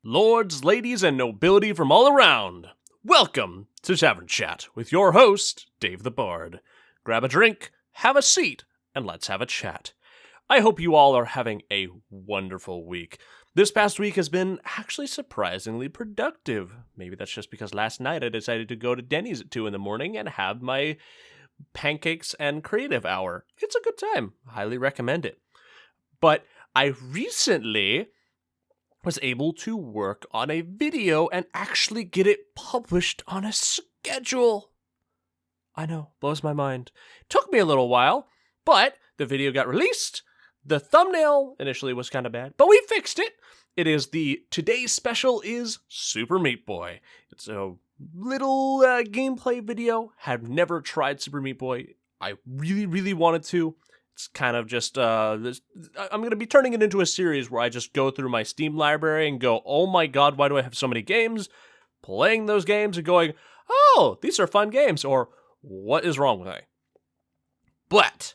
Lords, ladies, and nobility from all around, welcome to Tavern Chat with your host, Dave the Bard. Grab a drink, have a seat, and let's have a chat. I hope you all are having a wonderful week. This past week has been actually surprisingly productive. Maybe that's just because last night I decided to go to Denny's at 2 in the morning and have my pancakes and creative hour. It's a good time. Highly recommend it. But I recently was able to work on a video and actually get it published on a schedule. I know, blows my mind. Took me a little while, but the video got released. The thumbnail initially was kind of bad, but we fixed it. It is today's special is Super Meat Boy. It's a little gameplay video. Have never tried Super Meat Boy. I really wanted to. It's kind of just, I'm going to be turning it into a series where I just go through my Steam library and go, oh my god, why do I have so many games? Playing those games and going, oh, these are fun games, or what is wrong with me? But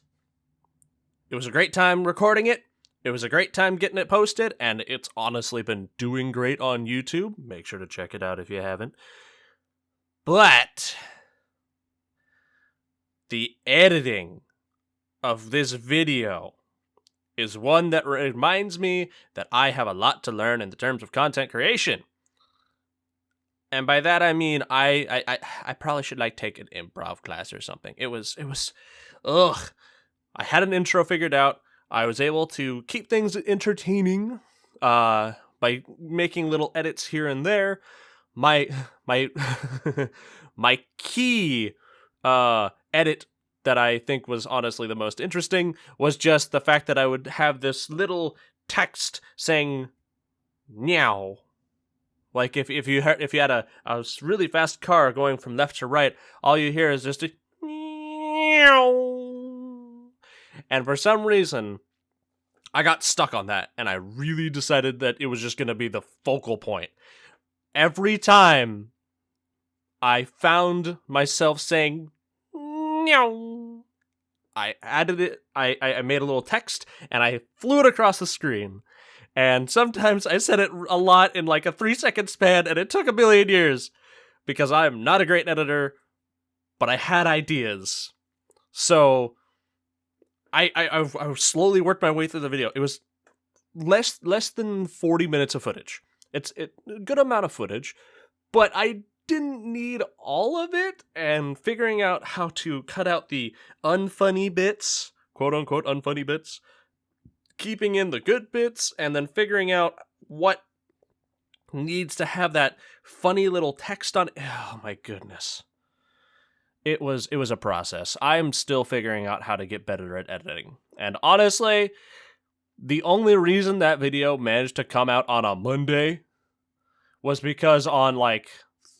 it was a great time recording it. It was a great time getting it posted, and it's honestly been doing great on YouTube. Make sure to check it out if you haven't. But the editing of this video is one that reminds me that I have a lot to learn in the terms of content creation. And by that I mean I probably should take an improv class or something. It was I had an intro figured out. I was able to keep things entertaining by making little edits here and there. My my key edit that I think was honestly the most interesting was just the fact that I would have this little text saying meow. Like if you had a really fast car going from left to right, all you hear is just a meow. And for some reason, I got stuck on that, and I really decided that it was just going to be the focal point. Every time I found myself saying meow, I added it, I made a little text, and I flew it across the screen. And sometimes I said it a lot in a 3-second span, and it took a million years, because I'm not a great editor, but I had ideas. So I slowly worked my way through the video. It was less than 40 minutes of footage. It's a good amount of footage, but I didn't need all of it, and figuring out how to cut out the unfunny bits, quote-unquote unfunny bits, keeping in the good bits, and then figuring out what needs to have that funny little text on it. Oh my goodness. It was a process. I'm still figuring out how to get better at editing. And honestly, the only reason that video managed to come out on a Monday was because on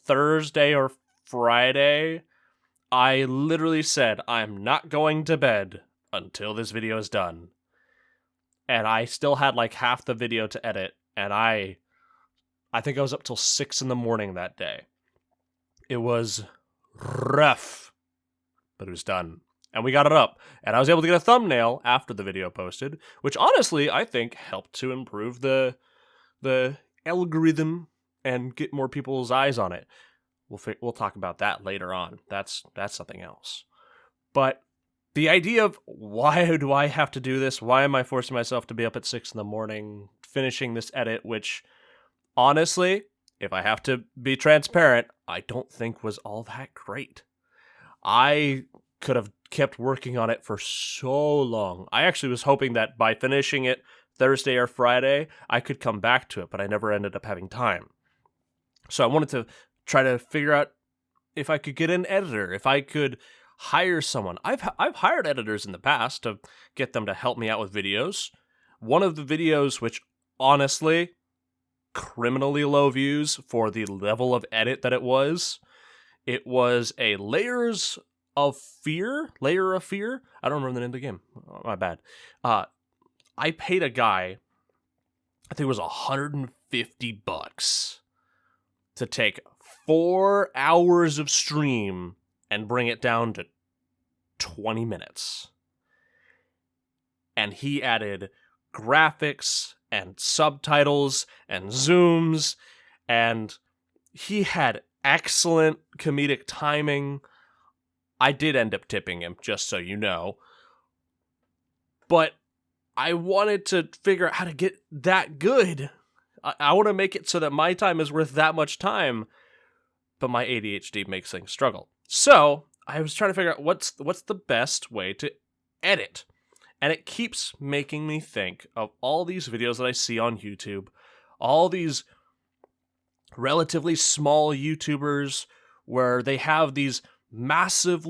Thursday or Friday, I literally said, I'm not going to bed until this video is done. And I still had half the video to edit, and I think I was up till 6 in the morning that day. It was rough, but it was done. And we got it up, and I was able to get a thumbnail after the video posted, which honestly I think helped to improve the algorithm and get more people's eyes on it. We'll talk about that later on. That's something else. But the idea of why do I have to do this? Why am I forcing myself to be up at 6 in the morning finishing this edit, which honestly, if I have to be transparent, I don't think was all that great. I could have kept working on it for so long. I actually was hoping that by finishing it Thursday or Friday, I could come back to it, but I never ended up having time. So I wanted to try to figure out if I could get an editor, if I could hire someone. I've hired editors in the past to get them to help me out with videos. One of the videos, which honestly, criminally low views for the level of edit that it was a Layer of Fear. I don't remember the name of the game. Oh, my bad. I paid a guy, I think it was $150 to take 4 hours of stream and bring it down to 20 minutes. And he added graphics and subtitles and zooms, and he had excellent comedic timing. I did end up tipping him, just so you know. But I wanted to figure out how to get that good. I want to make it so that my time is worth that much time, but my ADHD makes things struggle. So I was trying to figure out what's the best way to edit. And it keeps making me think of all these videos that I see on YouTube, all these relatively small YouTubers where they have these massive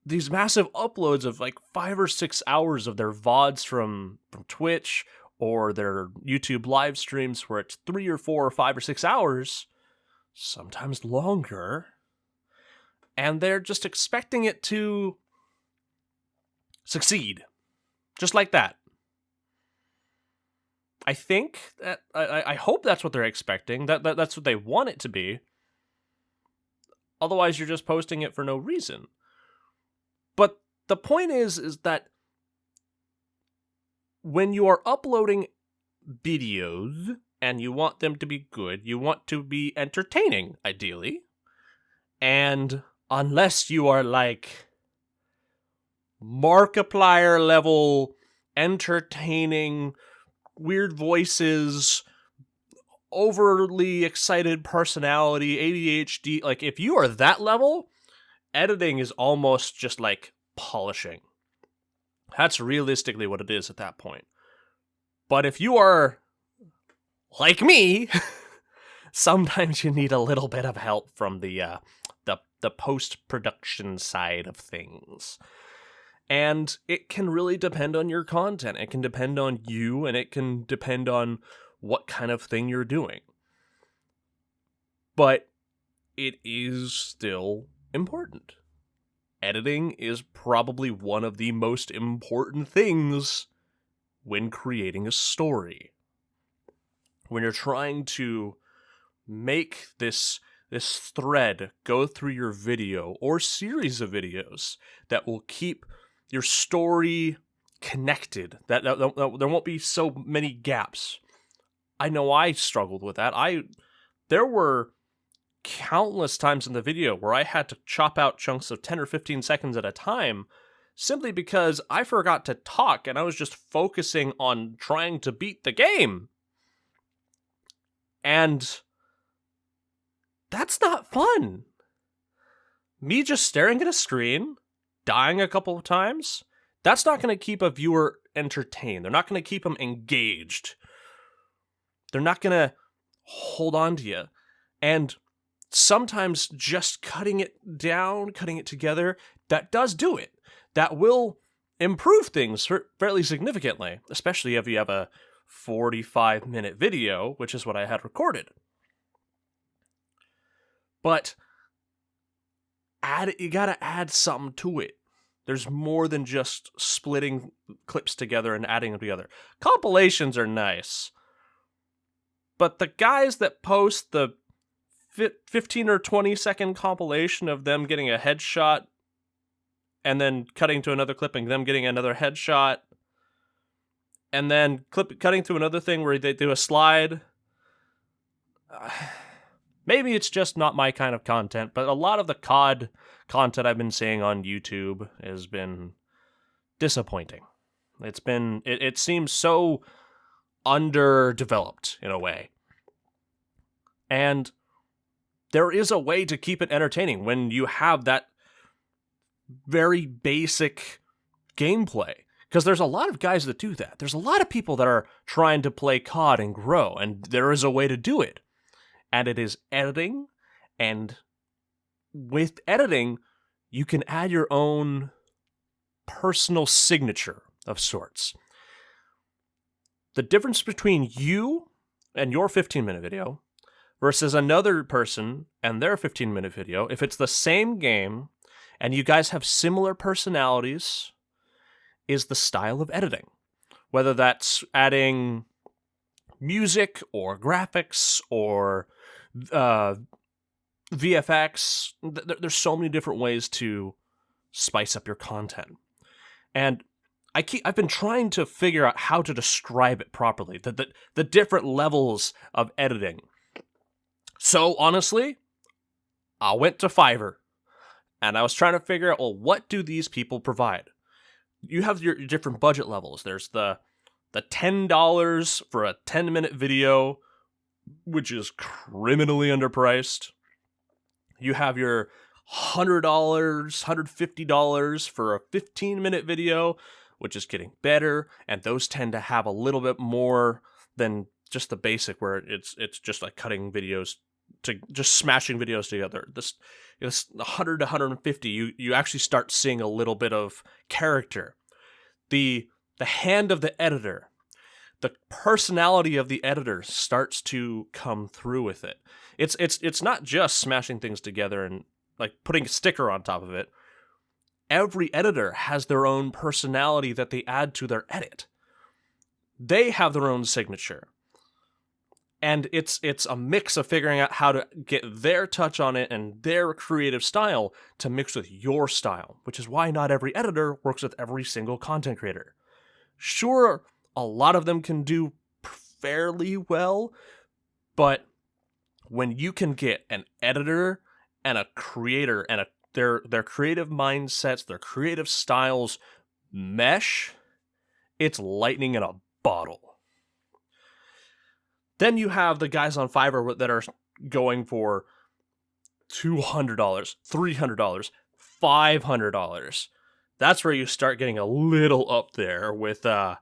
uploads of like 5 or 6 hours of their VODs from Twitch, or their YouTube live streams where it's 3 or 4 or 5 or 6 hours, sometimes longer, and they're just expecting it to succeed. Just like that. I think that I hope that's what they're expecting. That's what they want it to be. Otherwise, you're just posting it for no reason. But the point is that when you are uploading videos and you want them to be good, you want to be entertaining, ideally. And unless you are like Markiplier level entertaining, weird voices, overly excited personality, ADHD, like if you are that level, editing is almost just like polishing. That's realistically what it is at that point. But if you are like me, sometimes you need a little bit of help from the post-production side of things. And it can really depend on your content. It can depend on you, and it can depend on what kind of thing you're doing. But it is still important. Editing is probably one of the most important things when creating a story. When you're trying to make this thread go through your video or series of videos that will keep your story connected, that there won't be so many gaps. I know I struggled with that. There were countless times in the video where I had to chop out chunks of 10 or 15 seconds at a time simply because I forgot to talk and I was just focusing on trying to beat the game. And that's not fun. Me just staring at a screen, dying a couple of times, that's not going to keep a viewer entertained. They're not going to keep them engaged. They're not going to hold on to you. And sometimes just cutting it down, cutting it together, that does do it. That will improve things fairly significantly, especially if you have a 45-minute video, which is what I had recorded. But you gotta add something to it. There's more than just splitting clips together and adding them together. Compilations are nice. But the guys that post the 15 or 20 second compilation of them getting a headshot and then cutting to another clip and them getting another headshot and then cutting to another thing where they do a slide. Maybe it's just not my kind of content, but a lot of the COD content I've been seeing on YouTube has been disappointing. It seems so underdeveloped in a way. And there is a way to keep it entertaining when you have that very basic gameplay. Because there's a lot of guys that do that. There's a lot of people that are trying to play COD and grow, and there is a way to do it. And it is editing, and with editing, you can add your own personal signature of sorts. The difference between you and your 15-minute video versus another person and their 15-minute video, if it's the same game and you guys have similar personalities, is the style of editing. Whether that's adding music or graphics or VFX, there's so many different ways to spice up your content. And I've been trying to figure out how to describe it properly, the different levels of editing. So honestly, I went to Fiverr and I was trying to figure out, well, what do these people provide? You have your different budget levels. There's the $10 for a 10-minute video, which is criminally underpriced. You have your $100, $150 for a 15-minute video, which is getting better, and those tend to have a little bit more than just the basic, where it's just like cutting videos to just smashing videos together. This 100 to 150, you actually start seeing a little bit of character. The hand of the editor, the personality of the editor starts to come through with it. It's not just smashing things together and like putting a sticker on top of it. Every editor has their own personality that they add to their edit. They have their own signature. And it's a mix of figuring out how to get their touch on it and their creative style to mix with your style, which is why not every editor works with every single content creator. Sure, a lot of them can do fairly well, but when you can get an editor and a creator and their creative mindsets, their creative styles mesh, it's lightning in a bottle. Then you have the guys on Fiverr that are going for $200, $300, $500. That's where you start getting a little up there with I'm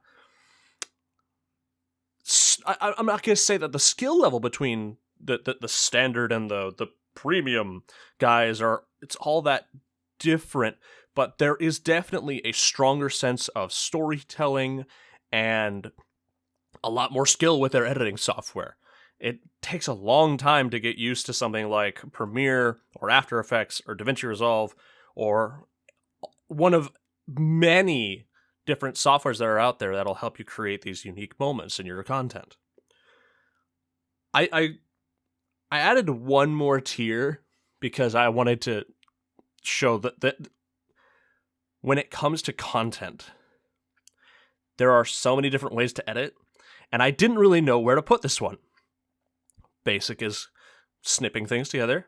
not going to say that the skill level between the standard and the premium guys it's all that different, but there is definitely a stronger sense of storytelling and a lot more skill with their editing software. It takes a long time to get used to something like Premiere or After Effects or DaVinci Resolve or one of many different softwares that are out there that'll help you create these unique moments in your content. I added one more tier because I wanted to show that when it comes to content, there are so many different ways to edit, and I didn't really know where to put this one. Basic is snipping things together,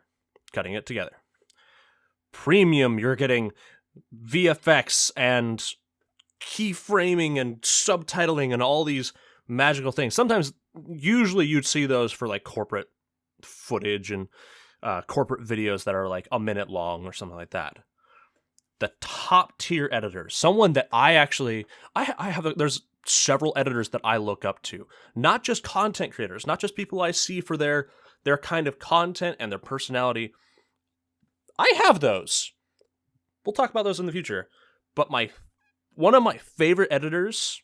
cutting it together. Premium, you're getting VFX and keyframing and subtitling and all these magical things. Usually you'd see those for like corporate footage and corporate videos that are like a minute long or something like that. The top tier editors, someone that I have, there's several editors that I look up to, not just content creators, not just people I see for their kind of content and their personality. I have those. We'll talk about those in the future. But one of my favorite editors,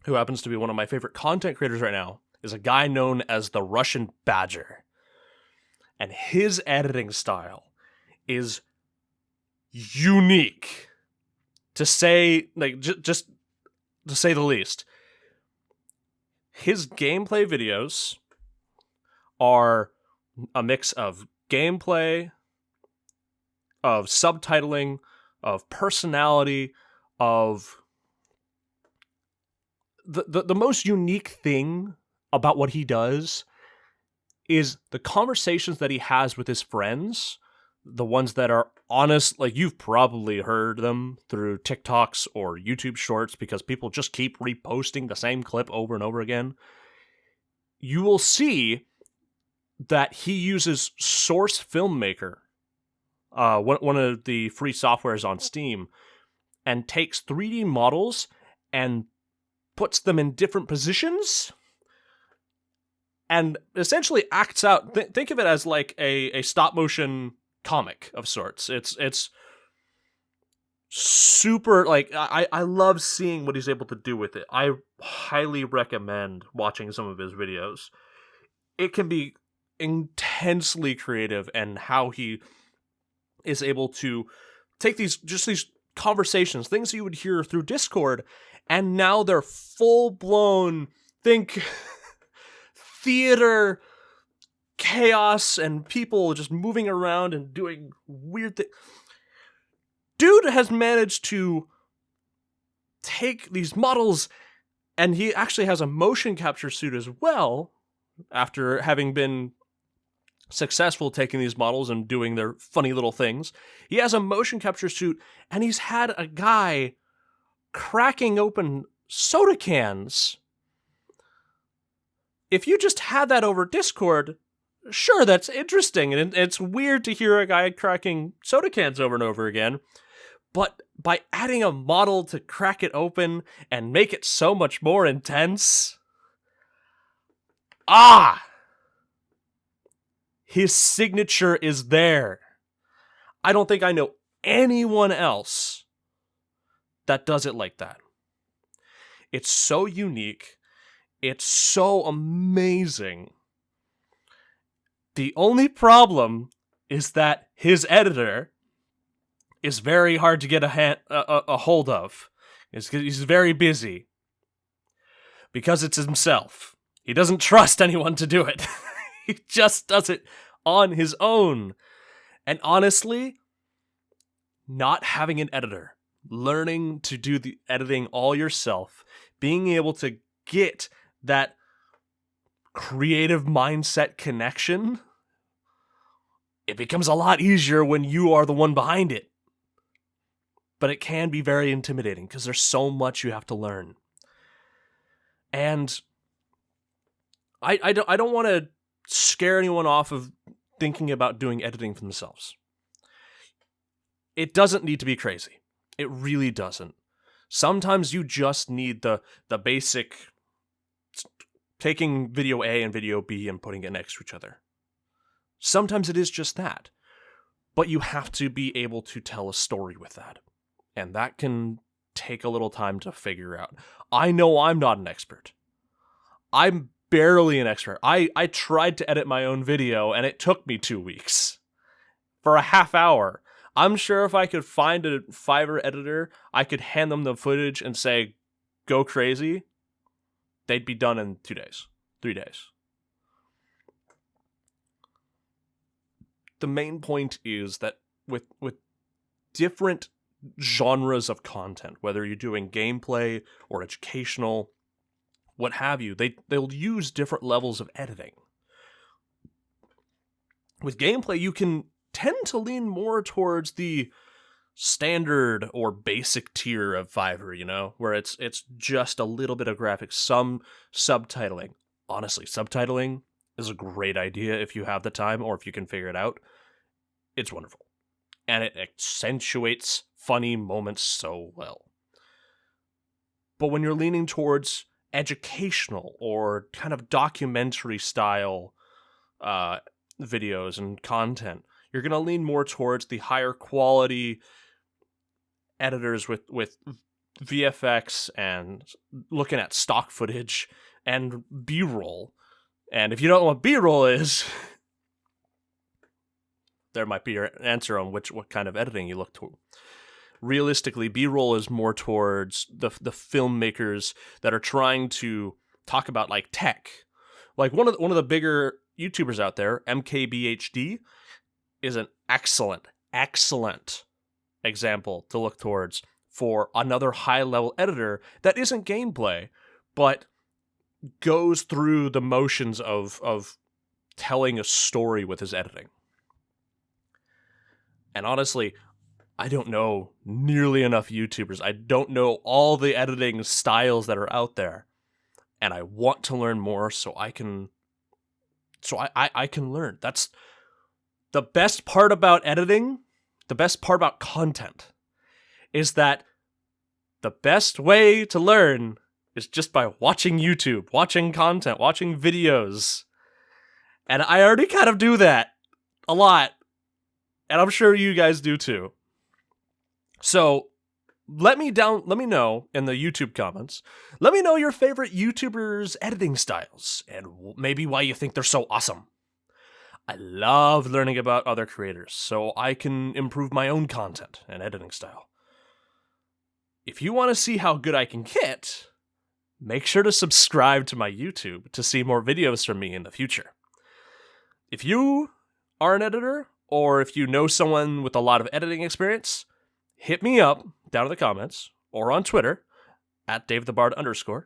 who happens to be one of my favorite content creators right now, is a guy known as the Russian Badger. And his editing style is unique, to say just to say the least. His gameplay videos are a mix of gameplay, of subtitling, of personality, of the most unique thing about what he does is the conversations that he has with his friends, the ones that are honest, like you've probably heard them through TikToks or YouTube shorts because people just keep reposting the same clip over and over again. You will see that he uses Source Filmmaker, one of the free softwares on Steam, and takes 3D models and puts them in different positions and essentially acts out. Think of it as like a stop motion comic of sorts. It's super, like, I love seeing what he's able to do with it. I highly recommend watching some of his videos. It can be intensely creative, and how he is able to take these conversations, things you would hear through Discord, and now they're full-blown, think theater chaos and people just moving around and doing weird things. Dude has managed to take these models, and he actually has a motion capture suit as well, after having been successful taking these models and doing their funny little things. He has a motion capture suit, and he's had a guy cracking open soda cans. If you just had that over Discord, sure, that's interesting, and it's weird to hear a guy cracking soda cans over and over again, but by adding a model to crack it open and make it so much more intense, his signature is there. I don't think I know anyone else that does it like that. It's so unique. It's so amazing. The only problem is that his editor is very hard to get a hold of. He's very busy. Because it's himself. He doesn't trust anyone to do it. He just does it on his own. And honestly, not having an editor, learning to do the editing all yourself, being able to get that creative mindset connection, it becomes a lot easier when you are the one behind it. But it can be very intimidating because there's so much you have to learn. And I don't want to scare anyone off of thinking about doing editing for themselves. It doesn't need to be crazy. It really doesn't. Sometimes you just need the basic taking video A and video B and putting it next to each other. Sometimes it is just that. But you have to be able to tell a story with that. And that can take a little time to figure out. I know I'm not an expert. I'm barely an expert. I tried to edit my own video, and it took me 2 weeks. For a half hour. I'm sure if I could find a Fiverr editor, I could hand them the footage and say, go crazy. They'd be done in 2 days. 3 days. The main point is that with different genres of content, whether you're doing gameplay or educational, what have you, they'll use different levels of editing. With gameplay, you can tend to lean more towards the standard or basic tier of Fiverr, where it's just a little bit of graphics, some subtitling. Honestly, subtitling is a great idea if you have the time or if you can figure it out. It's wonderful. And it accentuates funny moments so well. But when you're leaning towards educational or kind of documentary style videos and content, you're going to lean more towards the higher quality editors with VFX and looking at stock footage and B-roll. And if you don't know what B-roll is, there might be your answer on what kind of editing you look to. Realistically, B-roll is more towards the filmmakers that are trying to talk about like tech. Like one of the bigger YouTubers out there, MKBHD, is an excellent example to look towards for another high-level editor that isn't gameplay, but goes through the motions of telling a story with his editing. And honestly, I don't know nearly enough YouTubers. I don't know all the editing styles that are out there. And I want to learn more so I can learn. That's the best part about editing, the best part about content, is that the best way to learn is just by watching YouTube, watching content, watching videos. And I already kind of do that a lot. And I'm sure you guys do too. So let me know in the YouTube comments. Let me know your favorite YouTubers' editing styles and maybe why you think they're so awesome. I love learning about other creators so I can improve my own content and editing style. If you want to see how good I can get, make sure to subscribe to my YouTube to see more videos from me in the future. If you are an editor, or if you know someone with a lot of editing experience, hit me up down in the comments or on Twitter at DaveTheBard_,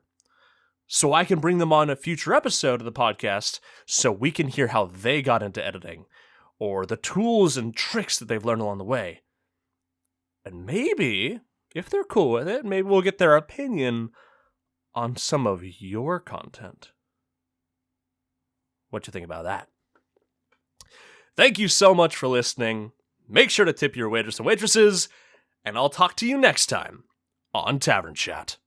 so I can bring them on a future episode of the podcast so we can hear how they got into editing, or the tools and tricks that they've learned along the way. And maybe, if they're cool with it, maybe we'll get their opinion on some of your content. What you think about that? Thank you so much for listening. Make sure to tip your waiters and waitresses, and I'll talk to you next time on Tavern Chat.